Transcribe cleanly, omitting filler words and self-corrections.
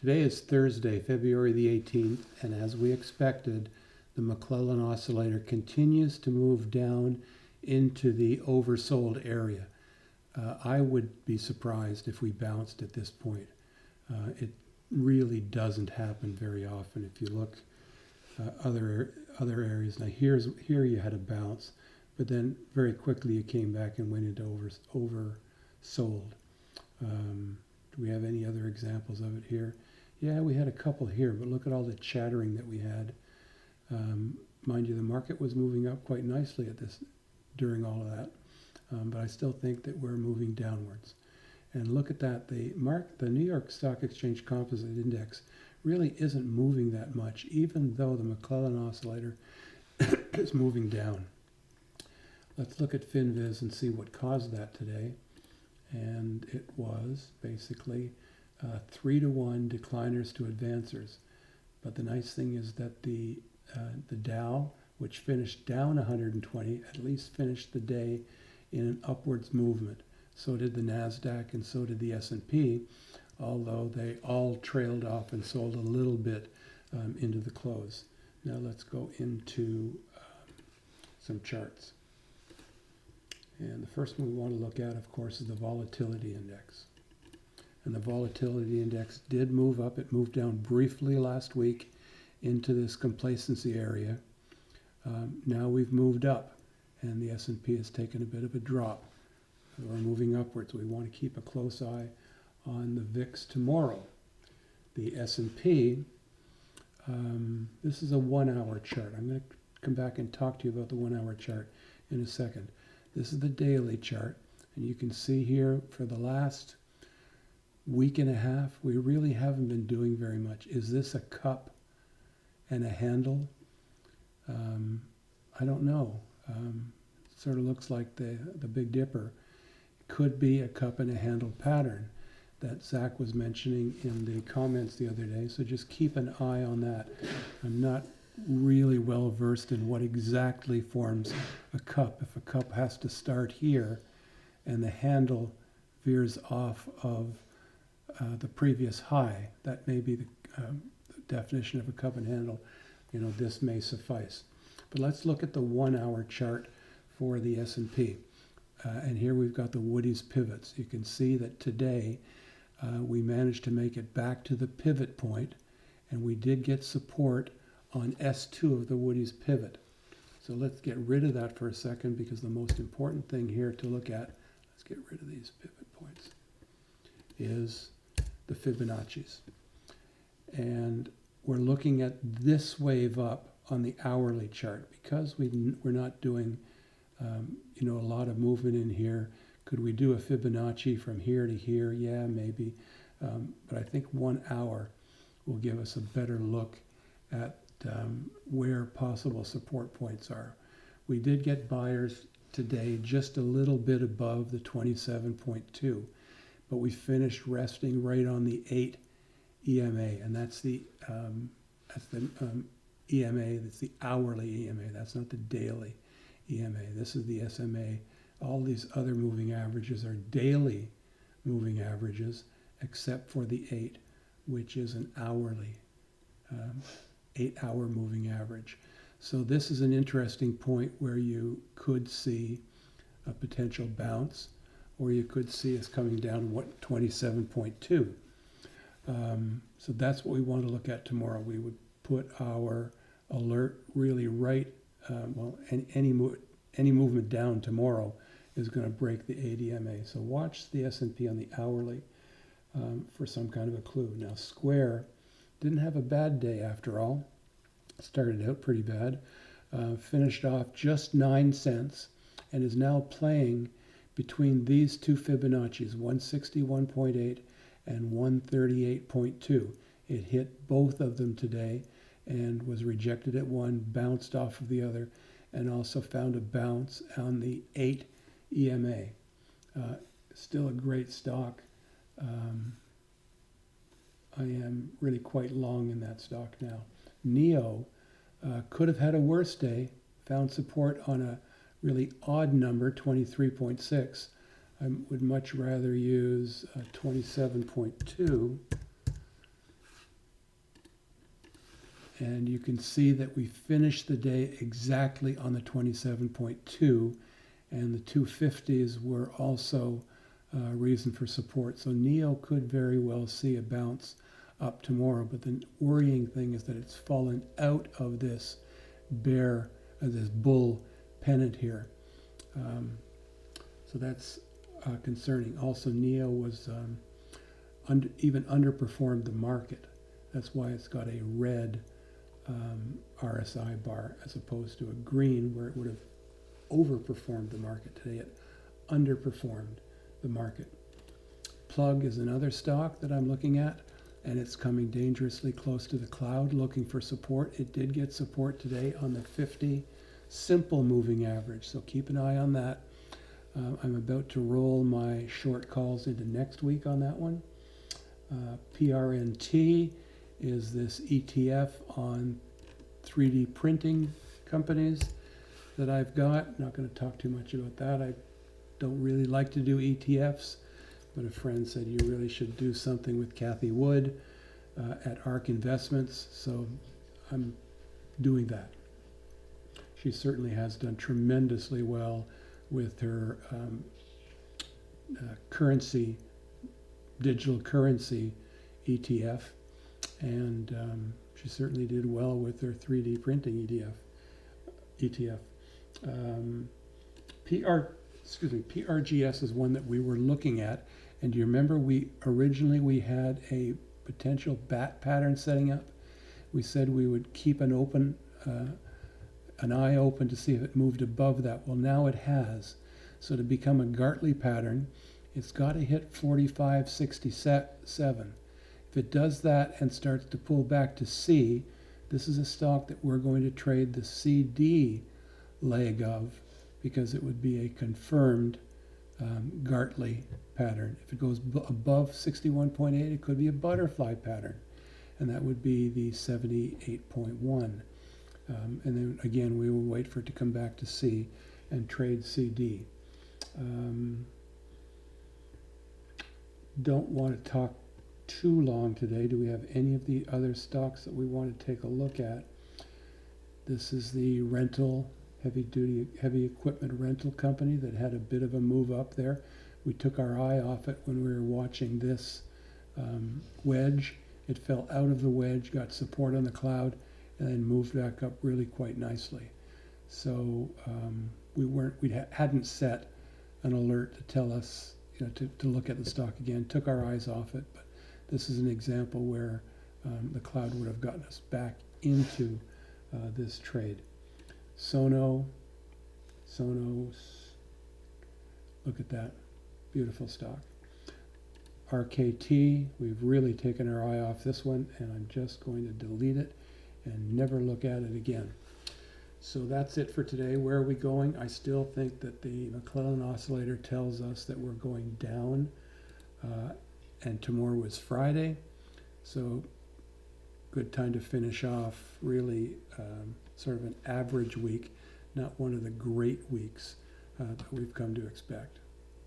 Today is Thursday, February the 18th, and as we expected, the McClellan oscillator continues to move down into the oversold area. I would be surprised if we bounced at this point. It really doesn't happen very often. If you look other areas, now here you had a bounce, but then very quickly you came back and went into oversold. Do we have any other examples of it here? Yeah, we had a couple here, but look at all the chattering that we had. Mind you, the market was moving up quite nicely at this during all of that, but I still think that we're moving downwards. And look at that, the New York Stock Exchange Composite Index really isn't moving that much, even though the McClellan oscillator is moving down. Let's look at FinViz and see what caused that today. And it was basically 3-to-1 decliners to advancers. But the nice thing is that the Dow, which finished down 120, at least finished the day in an upwards movement. So did the NASDAQ and so did the S&P, although they all trailed off and sold a little bit into the close. Now let's go into some charts. And the first one we want to look at, of course, is the volatility index. And the volatility index did move up. It moved down briefly last week into this complacency area. Now we've moved up, and the S&P has taken a bit of a drop. We're moving upwards. We want to keep a close eye on the VIX tomorrow. The S&P, this is a 1-hour chart. I'm going to come back and talk to you about the 1-hour chart in a second. This is the daily chart, and you can see here for the last week and a half, we really haven't been doing very much. Is this a cup and a handle? I don't know. Sort of looks like the Big Dipper. Could be a cup and a handle pattern that Zach was mentioning in the comments the other day, so just keep an eye on that. I'm not really well versed in what exactly forms a cup. If a cup has to start here and the handle veers off of the previous high, that may be the definition of a cup and handle. This may suffice. But let's look at the 1-hour chart for the S&P. And here we've got the Woody's pivots. You can see that today we managed to make it back to the pivot point, and we did get support on S2 of the Woody's pivot. So let's get rid of that for a second, because the most important thing here to look at, let's get rid of these pivot points, is the Fibonacci's. And we're looking at this wave up on the hourly chart. Because we're not doing a lot of movement in here. Could we do a Fibonacci from here to here? Yeah, maybe. But I think 1 hour will give us a better look at where possible support points are. We did get buyers today just a little bit above the 27.2, but we finished resting right on the 8 EMA, and that's the EMA, that's the hourly EMA, that's not the daily EMA. This is the SMA. All these other moving averages are daily moving averages, except for the 8, which is an hourly 8-hour moving average. So this is an interesting point where you could see a potential bounce, or you could see us coming down 27.2. So that's what we want to look at tomorrow. We would put our alert really right. Any movement down tomorrow is going to break the 8 EMA. So watch the S&P on the hourly for some kind of a clue. Now Square didn't have a bad day after all. Started out pretty bad. Finished off just 9 cents and is now playing between these two Fibonacci's, 161.8 and 138.2. It hit both of them today and was rejected at one, bounced off of the other, and also found a bounce on the 8 EMA. Still a great stock. I am really quite long in that stock now. NIO could have had a worse day, found support on a really odd number, 23.6. I would much rather use 27.2. And you can see that we finished the day exactly on the 27.2, and the 250s were also a reason for support. So NIO could very well see a bounce up tomorrow, but the worrying thing is that it's fallen out of this this bull pennant here. So that's concerning. Also, NIO was even underperformed the market. That's why it's got a red RSI bar as opposed to a green, where it would have overperformed the market. Today it underperformed the market. Plug is another stock that I'm looking at, and it's coming dangerously close to the cloud, looking for support. It did get support today on the 50 simple moving average, so keep an eye on that. I'm about to roll my short calls into next week on that one. PRNT is this ETF on 3D printing companies that I've got. Not going to talk too much about that. I don't really like to do ETFs, but a friend said you really should do something with Kathy Wood at ARK Investments, so I'm doing that. She certainly has done tremendously well with her digital currency ETF, and she certainly did well with her 3D printing ETF. PRGS is one that we were looking at, and do you remember originally we had a potential bat pattern setting up? We said we would keep an eye open to see if it moved above that. Well, now it has. So to become a Gartley pattern, it's got to hit 45.67. If it does that and starts to pull back to C, this is a stock that we're going to trade the CD leg of, because it would be a confirmed Gartley pattern. If it goes above 61.8, it could be a butterfly pattern, and that would be the 78.1. And then again, we will wait for it to come back to C and trade CD. Don't want to talk too long today. Do we have any of the other stocks that we want to take a look at? This is the heavy equipment rental company that had a bit of a move up there. We took our eye off it when we were watching this wedge. It fell out of the wedge, got support on the cloud, and then moved back up really quite nicely. So we hadn't set an alert to tell us, to look at the stock again. Took our eyes off it, but this is an example where the cloud would have gotten us back into this trade. Sonos, look at that, beautiful stock. RKT, we've really taken our eye off this one, and I'm just going to delete it and never look at it again. So that's it for today. Where are we going? I still think that the McClellan oscillator tells us that we're going down, and tomorrow is Friday, so good time to finish off really sort of an average week, not one of the great weeks that we've come to expect.